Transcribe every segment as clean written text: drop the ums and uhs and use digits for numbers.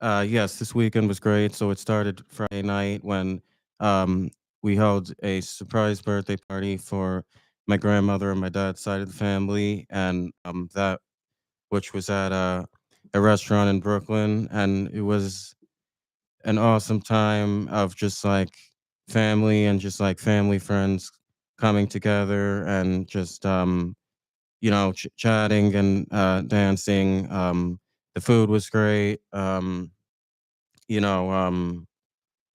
Yes, this weekend was great. So it started Friday night when um, we held a surprise birthday party for my grandmother on my dad's side of the family, and that which was at a restaurant in Brooklyn, and it was an awesome time of just like family and just like family friends coming together and just chatting and dancing. The food was great. You know,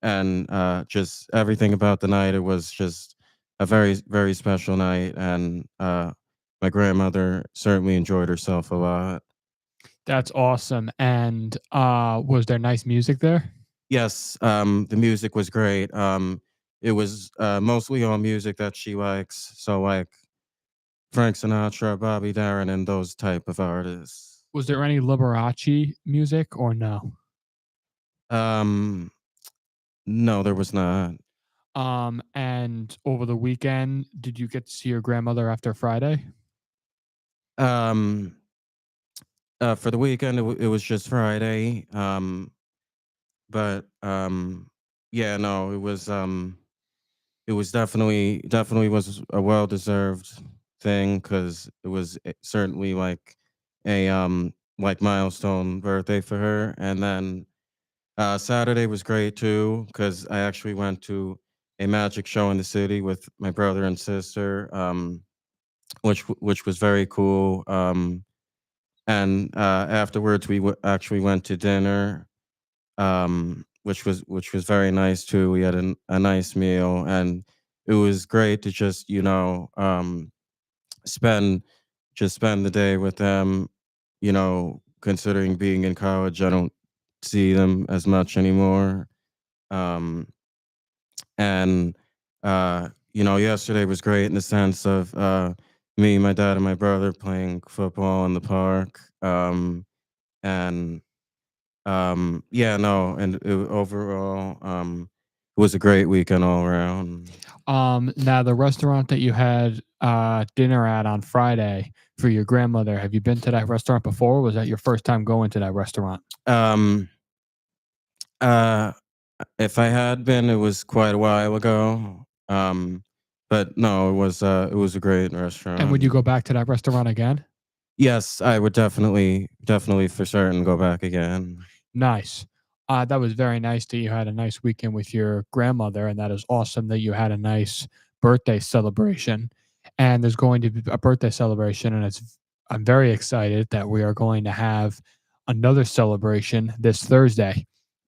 and just everything about the night. It was just a very, very special night, and my grandmother certainly enjoyed herself a lot. That's awesome. And was there nice music there? Yes, the music was great. It was mostly all music that she likes, so like Frank Sinatra, Bobby Darin, and those type of artists. Was there any Liberace music or no? Um, no, there was not. And over the weekend, did you get to see your grandmother after Friday? Um, for the weekend, it was just Friday. But yeah, no, it was definitely was a well deserved thing because it was certainly like a like milestone birthday for her. And then Saturday was great too because I actually went to a magic show in the city with my brother and sister, which was very cool. And afterwards, actually went to dinner, which was very nice too. We had a nice meal, and it was great to just spend spend the day with them. Considering being in college, I don't see them as much anymore. Um, and yesterday was great in the sense of me, my dad, and my brother playing football in the park. And Yeah, no, and overall, it was a great weekend all around. Now the restaurant that you had dinner at on Friday for your grandmother, have you been to that restaurant before? Or was that your first time going to that restaurant? Um, uh, if I had been, it was quite a while ago. But no, it was a great And would you restaurant. go back to that restaurant again? Yes, I would definitely for certain go back again. Nice. That was very nice that you had a nice weekend with your grandmother, and that is awesome that you had a nice birthday celebration. And there's going to be a birthday celebration, and I'm very excited that we are going to have another celebration this Thursday.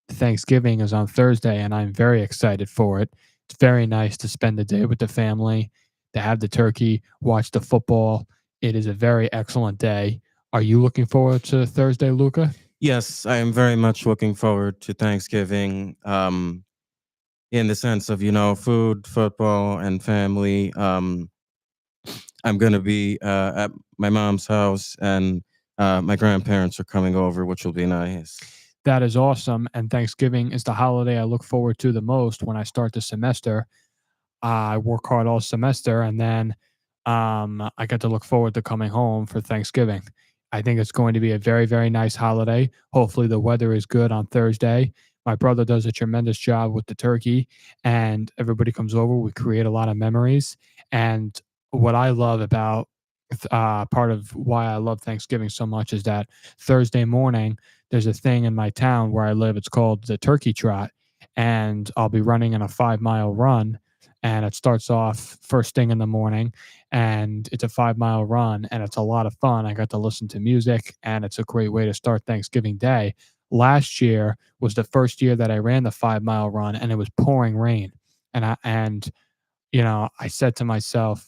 Thanksgiving is on Thursday, and I'm very excited for it. It's very nice to spend the day with the family, to have the turkey, watch the football. It is a very excellent day. Are you looking forward to Thursday, Luca? Yes, I am very much looking forward to Thanksgiving. In the sense of food, football, and family. I'm gonna be at my mom's house, and my grandparents are coming over, which will be nice. That is awesome. And Thanksgiving is the holiday I look forward to the most when I start the semester. I work hard all semester, and then I get to look forward to coming home for Thanksgiving. I think it's going to be a very, very nice holiday. Hopefully, the weather is good on Thursday. My brother does a tremendous job with the turkey, and everybody comes over. We create a lot of memories. And what I love about part of why I love Thanksgiving so much is that Thursday morning, there's a thing in my town where I live. It's called the Turkey Trot, and I'll be running in a 5 mile run, and it starts off first thing in the morning, and it's a 5 mile run, and it's a lot of fun. I got to listen to music, and it's a great way to start Thanksgiving Day. Last year was the first year that I ran the 5 mile run, and it was pouring rain, and I said to myself,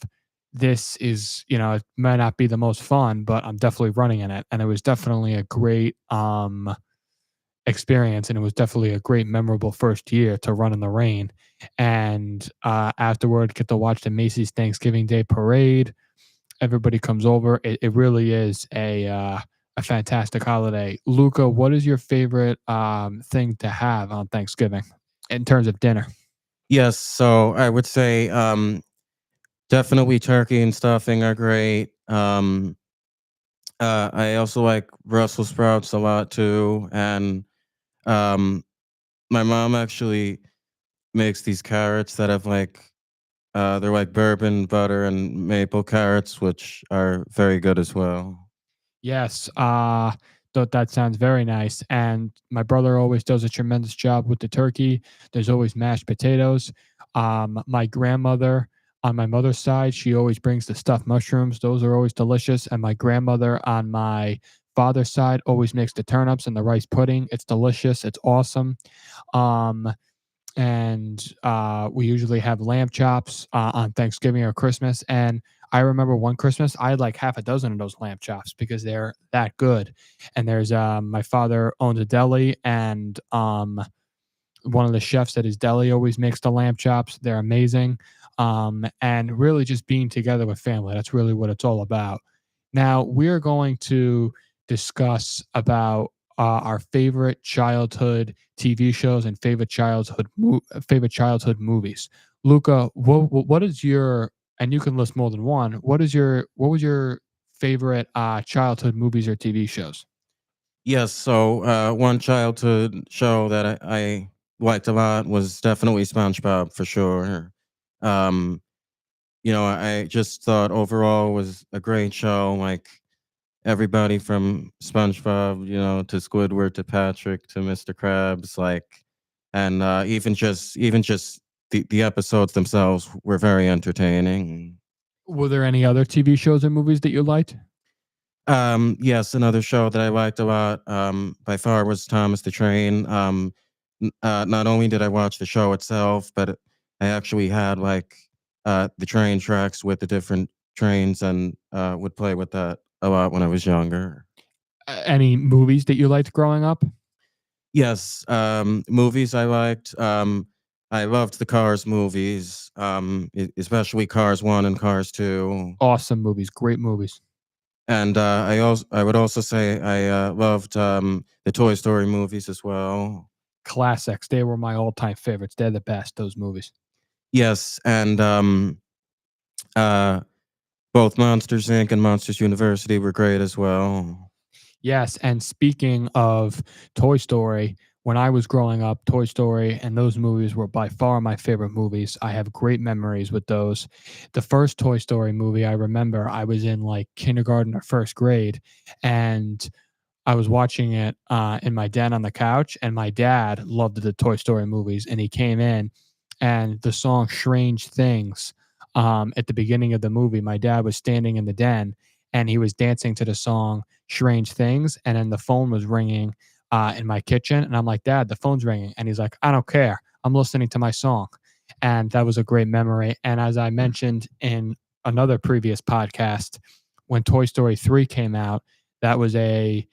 this is, it might not be the most fun, but I'm definitely running in it. And it was definitely a great experience. And it was definitely a great, memorable first year to run in the rain. And afterward, get to watch the Macy's Thanksgiving Day parade. Everybody comes over. It really is a fantastic holiday. Luca, what is your favorite thing to have on Thanksgiving in terms of dinner? Yes, so I would say definitely turkey and stuffing are great. I also like Brussels sprouts a lot too, and Um, my mom actually makes these carrots that have like they're like bourbon butter and maple carrots, which are very good as well. Yes, thought that sounds very nice. And my brother always does a tremendous job with the turkey. There's always mashed potatoes. My grandmother on my mother's side, she always brings the stuffed mushrooms. Those are always delicious. And my grandmother on my father's side always makes the turnips and the rice pudding. It's delicious. It's awesome. Um, and we usually have lamb chops on Thanksgiving or Christmas. And I remember one Christmas I had like half a dozen of those lamb chops because they're that good. And there's my father owns a deli, and one of the chefs at his deli always makes the lamb chops. They're amazing. And really just being together with family. That's really what it's all about. Now we're going to discuss about our favorite childhood TV shows and favorite childhood movies. Luca, what is your, and you can list more than one. What was your favorite childhood movies or TV shows? Yes, so one childhood show that I liked a lot was definitely SpongeBob for sure. Um, I just thought overall was a great show. Like everybody from SpongeBob, to Squidward to Patrick to Mr. Krabs, like, and even just the episodes themselves were very entertaining. Were there any other TV shows or movies that you liked? Yes, another show that I liked a lot, by far was Thomas the Train. Not only did I watch the show itself, but I actually had like the train tracks with the different trains and would play with that a lot when I was younger. Any movies that you liked growing up? Yes, movies I liked. I loved the Cars movies, especially Cars 1 and Cars 2. Awesome movies, great movies. And I would also say I loved the Toy Story movies as well. Classics. They were my all-time favorites. They're the best, those movies. Yes, and uh, both Monsters Inc. and Monsters University were great as well. Yes, and speaking of Toy Story, when I was growing up, Toy Story and those movies were by far my favorite movies. I have great memories with those. The first Toy Story movie I remember, I was in like kindergarten or first grade, and I was watching it in my den on the couch, and my dad loved the Toy Story movies, and he came in, and the song "Strange Things" at the beginning of the movie, my dad was standing in the den, and he was dancing to the song "Strange Things," and then the phone was ringing in my kitchen, and I'm like, "Dad, the phone's ringing," and he's like, "I don't care, I'm listening to my song," and that was a great memory. And as I mentioned in another previous podcast, when Toy Story 3 came out, that was a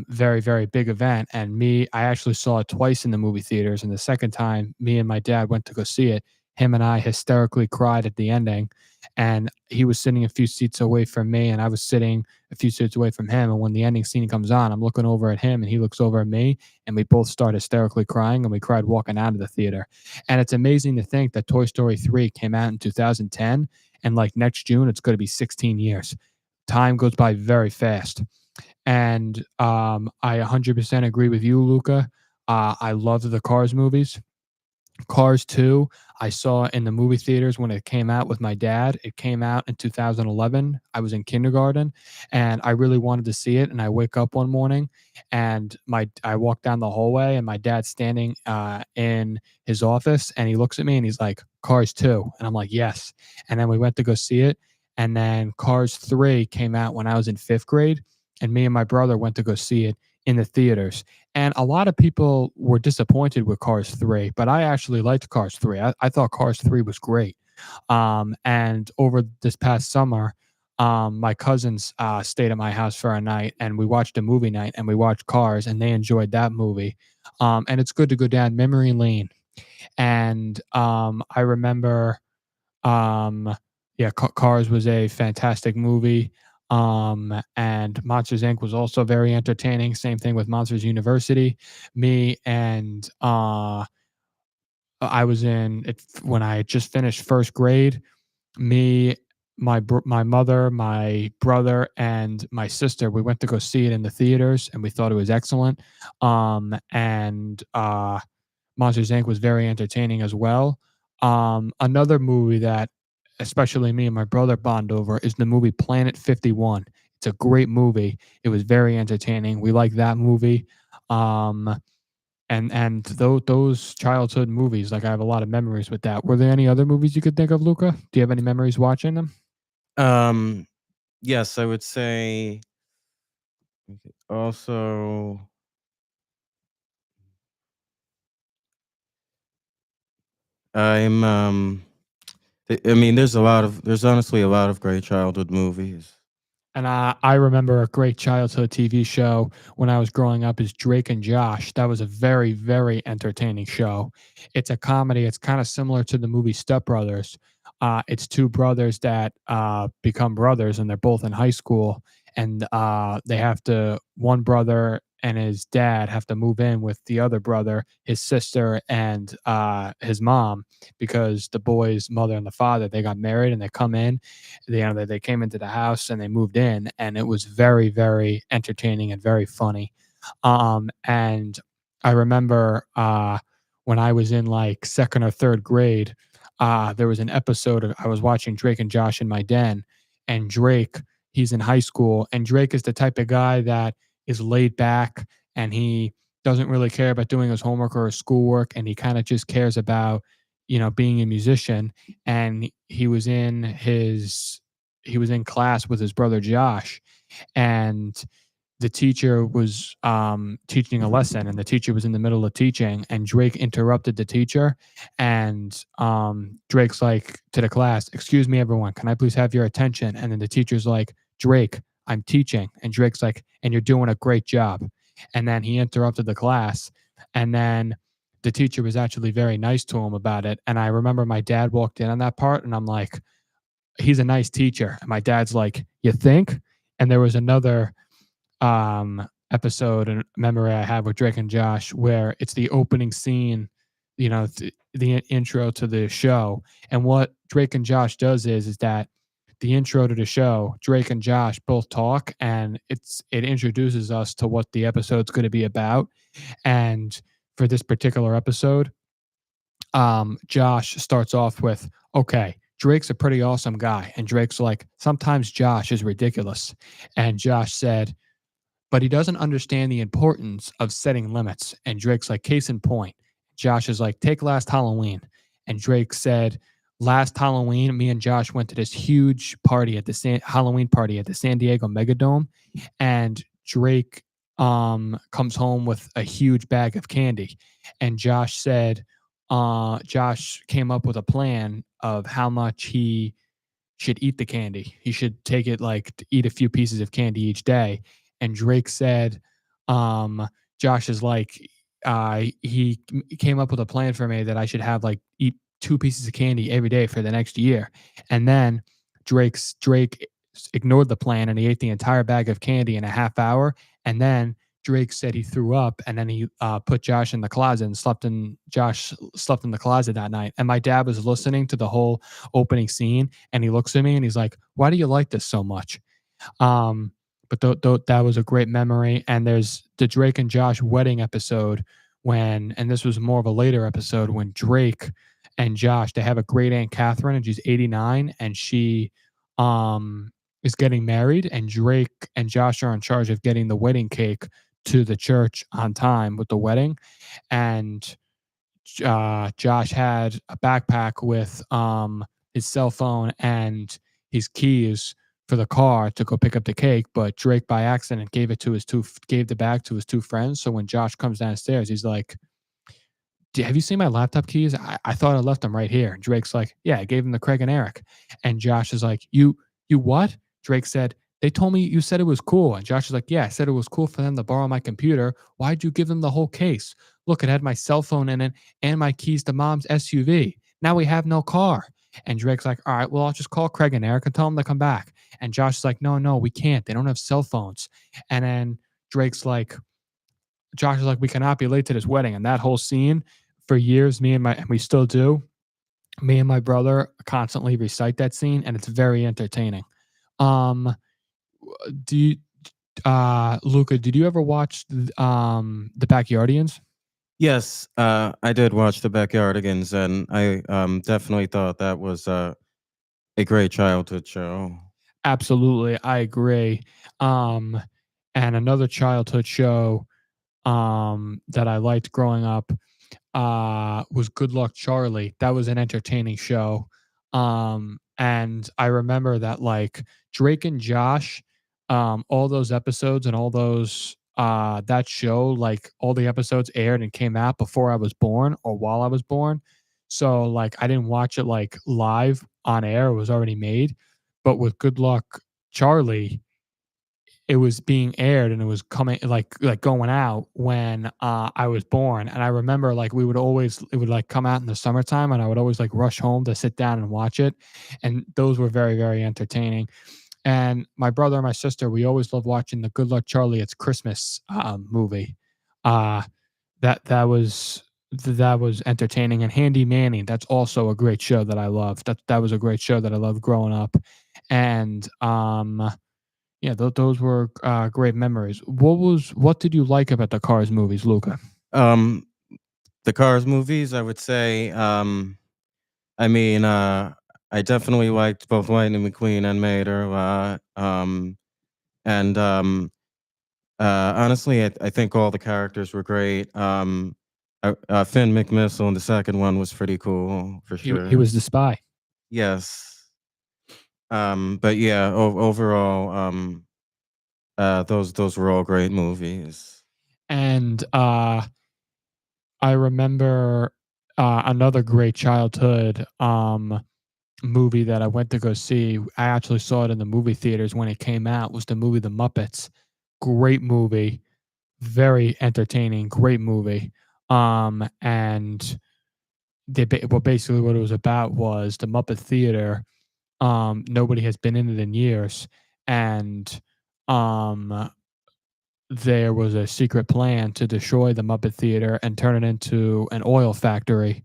very, very big event. And I actually saw it twice in the movie theaters. And the second time, me and my dad went to go see it. Him and I hysterically cried at the ending. And he was sitting a few seats away from me, and I was sitting a few seats away from him. And when the ending scene comes on, I'm looking over at him, and he looks over at me, and we both start hysterically crying, and we cried walking out of the theater. And it's amazing to think that Toy Story 3 came out in 2010, and like next June, it's going to be 16 years. Time goes by very fast. And I 100% agree with you, Luca. I loved the Cars movies. Cars 2, I saw in the movie theaters when it came out with my dad. It came out in 2011. I was in kindergarten, and I really wanted to see it. And I wake up one morning, and I walk down the hallway, and my dad's standing in his office, and he looks at me and he's like, "Cars 2," and I'm like, "Yes." And then we went to go see it, and then Cars 3 came out when I was in fifth grade, and me and my brother went to go see it in the theaters. And a lot of people were disappointed with Cars 3, but I actually liked Cars 3. I thought Cars 3 was great. And over this past summer, my cousins stayed at my house for a night, and we watched a movie night, and we watched Cars, and they enjoyed that movie. And it's good to go down memory lane. And I remember yeah, Cars was a fantastic movie. And Monsters Inc. was also very entertaining. Same thing with Monsters University. Me and I was in it when I had just finished first grade. Me my mother, my brother, and my sister, we went to go see it in the theaters, and we thought it was excellent. And Monsters Inc. was very entertaining as well. Another movie that especially me and my brother bond over is the movie Planet 51. It's a great movie. It was very entertaining. We like that movie. Um, and those childhood movies, like I have a lot of memories with that. Were there any other movies you could think of, Luca? Do you have any memories watching them? Um, yes, I would say also I'm I mean there's honestly a lot of great childhood movies. And I remember a great childhood TV show when I was growing up is Drake and Josh. That was a very, very entertaining show. It's a comedy. It's kind of similar to the movie Step Brothers. It's two brothers that become brothers, and they're both in high school, and they have to. One brother and his dad have to move in with the other brother, his sister, and his mom, because the boy's mother and the father they got married, and they come in, they came into the house and they moved in, and it was very, very entertaining and very funny. And I remember when I was in like second or third grade, there was an episode of I was watching Drake and Josh in my den, and Drake, he's in high school, and Drake is the type of guy that is laid back, and he doesn't really care about doing his homework or his schoolwork, and he kind of just cares about, being a musician. And he was in class with his brother Josh, and the teacher was teaching a lesson, and the teacher was in the middle of teaching, and Drake interrupted the teacher, and Drake's like to the class, "Excuse me, everyone, can I please have your attention?" And then the teacher's like, "Drake, I'm teaching," and Drake's like, "And you're doing a great job." And then he interrupted the class, and then the teacher was actually very nice to him about it. And I remember my dad walked in on that part, and I'm like, he's a nice teacher. And my dad's like, "You think?" And there was another episode and memory I have with Drake and Josh where it's the opening scene, the intro to the show. And what Drake and Josh does is that the intro to the show, Drake and Josh both talk, and it introduces us to what the episode's going to be about. And for this particular episode, Josh starts off with, "Okay, Drake's a pretty awesome guy," and Drake's like, "Sometimes Josh is ridiculous," and Josh said, "But he doesn't understand the importance of setting limits." And Drake's like, "Case in point." Josh is like, "Take last Halloween." And Drake said, "Last Halloween, me and Josh went to this huge party at the Halloween party at the San Diego Megadome, and Drake comes home with a huge bag of candy." And Josh said, Josh came up with a plan of how much he should eat the candy. He should take it like to eat a few pieces of candy each day. And Drake said, Josh is like, he came up with a plan for me that I should have like eat two pieces of candy every day for the next year. And then Drake ignored the plan, and he ate the entire bag of candy in a half hour. And then Drake said he threw up, and then he put Josh in the closet and Josh slept in the closet that night. And my dad was listening to the whole opening scene, and he looks at me and he's like, "Why do you like this so much?" Um, but that was a great memory. And there's the Drake and Josh wedding episode and this was more of a later episode when Drake and Josh, they have a great Aunt Catherine, and she's 89, and she is getting married, and Drake and Josh are in charge of getting the wedding cake to the church on time with the wedding. And Josh had a backpack with his cell phone and his keys for the car to go pick up the cake, but Drake by accident gave the bag to his two friends. So when Josh comes downstairs, he's like, "Have you seen my laptop keys? I thought I left them right here." And Drake's like, "Yeah, I gave them to Craig and Eric." And Josh is like, You what?" Drake said, "They told me you said it was cool." And Josh is like, "Yeah, I said it was cool for them to borrow my computer. Why'd you give them the whole case? Look, it had my cell phone in it and my keys to mom's SUV. Now we have no car." And Drake's like, "All right, well, I'll just call Craig and Eric and tell them to come back." And Josh is like, "No, no, we can't. They don't have cell phones." And then Drake's like, Josh is like, "We cannot be late to this wedding." And that whole scene, for years, me and we still do. Me and my brother constantly recite that scene, and it's very entertaining. Um, do you, Luca? Did you ever watch the Backyardians? Yes, I did watch The Backyardigans, and I definitely thought that was a great childhood show. Absolutely, I agree. Um, and another childhood show that I liked growing up was Good Luck Charlie. That was an entertaining show. And I remember that like Drake and Josh, all those episodes and all those that show, like all the episodes aired and came out before I was born or while I was born. So like I didn't watch it like live on air, it was already made. But with Good Luck Charlie, it was being aired and it was coming like going out when I was born. And I remember like we would always it would like come out in the summertime and I would always like rush home to sit down and watch it. And those were very, very entertaining. And my brother and my sister, we always loved watching the Good Luck Charlie It's Christmas movie. Uh that was entertaining. And Handy Manny, that's also a great show that I loved. That was a great show that I loved growing up. And yeah, those were, great memories. What did you like about the Cars movies, Luca? Um, the Cars movies, I would say, I mean, I definitely liked both Lightning McQueen and Mater a lot. And honestly, I think all the characters were great. Finn McMissile in the second one was pretty cool for He sure. was the spy. Yes. But yeah, overall, those were all great movies. And, I remember, another great childhood, movie that I went to go see. I actually saw it in the movie theaters when it came out, was the movie The Muppets. Great movie, very entertaining, great movie. And basically what it was about was the Muppet Theater. Nobody has been in it in years, and um, there was a secret plan to destroy the Muppet Theater and turn it into an oil factory.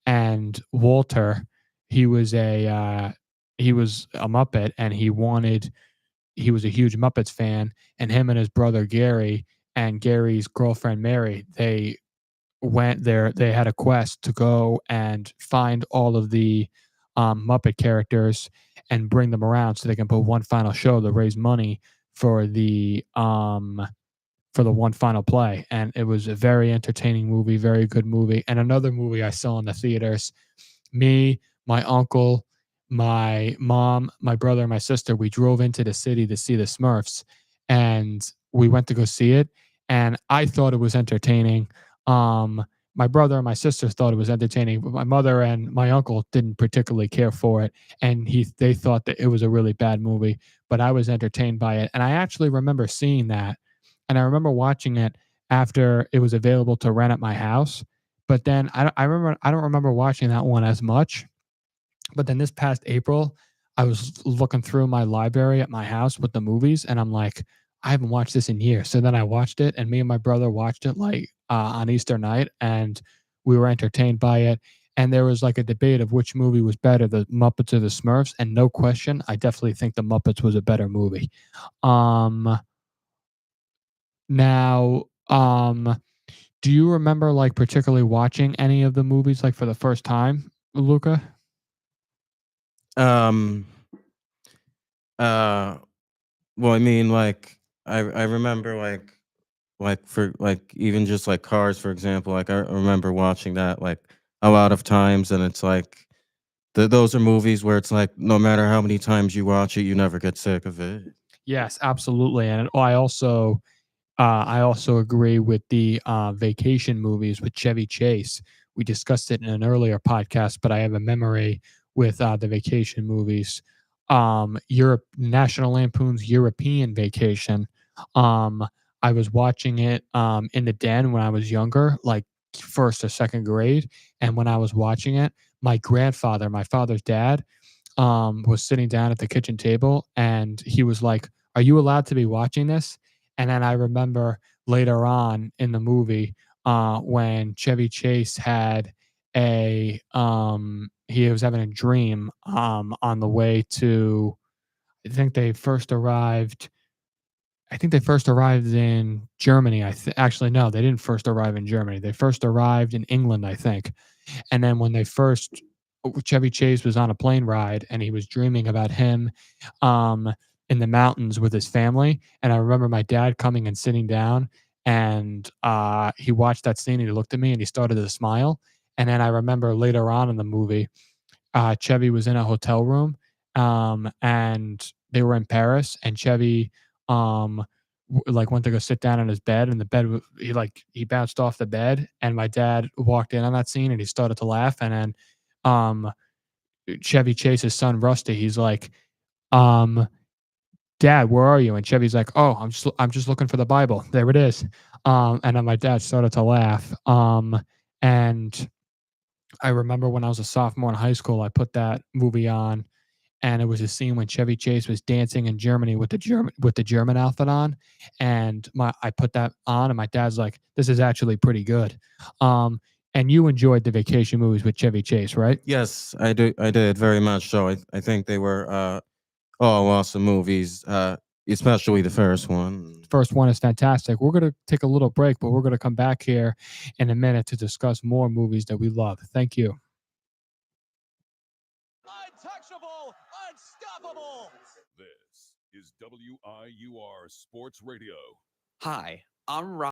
And Walter, he was a he was a Muppet, and he was a huge Muppets fan, and him and his brother Gary and Gary's girlfriend Mary, they went there. They had a quest to go and find all of the Muppet characters and bring them around so they can put one final show to raise money for the one final play. And it was a very entertaining movie, very good movie. And another movie I saw in the theaters, me, my uncle, my mom, my brother, and my sister, we drove into the city to see the Smurfs, and we went to go see it. And I thought it was entertaining. Um, my brother and my sister thought it was entertaining, but my mother and my uncle didn't particularly care for it, and they thought that it was a really bad movie. But I was entertained by it, and I actually remember seeing that, and I remember watching it after it was available to rent at my house. But then I don't remember watching that one as much. But then this past April, I was looking through my library at my house with the movies, and I'm like, I haven't watched this in years. So then I watched it, and me and my brother watched it like on Easter night, and we were entertained by it. And there was like a debate of which movie was better, the Muppets or the Smurfs. And no question, I definitely think the Muppets was a better movie. Um, now, do you remember like particularly watching any of the movies like for the first time, Luca? Um, uh, well, I mean, like, I remember for like even just like Cars, for example. Like, I remember watching that like a lot of times, and it's like those are movies where it's like no matter how many times you watch it, you never get sick of it. Yes, absolutely. And I also agree with the vacation movies with Chevy Chase. We discussed it in an earlier podcast, but I have a memory with the vacation movies. Europe, National Lampoon's European Vacation. Um, I was watching it in the den when I was younger, like first or second grade. And when I was watching it, my grandfather, my father's dad, was sitting down at the kitchen table, and he was like, "Are you allowed to be watching this?" And then I remember later on in the movie when Chevy Chase had a he was having a dream on the way to. I think they first arrived. I think they first arrived in Germany. Actually no, they didn't first arrive in Germany. They first arrived in England, I think. And then when they first Chevy Chase was on a plane ride and he was dreaming about him um, in the mountains with his family. And I remember my dad coming and sitting down and he watched that scene and he looked at me and he started to smile. And then I remember later on in the movie, Chevy was in a hotel room, and they were in Paris, and Chevy, like went to go sit down on his bed, and the bed he bounced off the bed, and my dad walked in on that scene, and he started to laugh, and then, um, Chevy Chase's son Rusty, he's like, um, "Dad, where are you?" And Chevy's like, "Oh, I'm just looking for the Bible. There it is." And then my dad started to laugh, and I remember when I was a sophomore in high school, I put that movie on, and it was a scene when Chevy Chase was dancing in Germany with the German outfit on, and my I put that on, and my dad's like, "This is actually pretty good." Um, and you enjoyed the vacation movies with Chevy Chase, right? Yes, I do. I did very much so. I think they were all awesome movies, especially the first one. First one is fantastic. We're gonna take a little break, but we're gonna come back here in a minute to discuss more movies that we love. Thank you. Untouchable, unstoppable. This is WIUR Sports Radio. Hi, I'm Rob.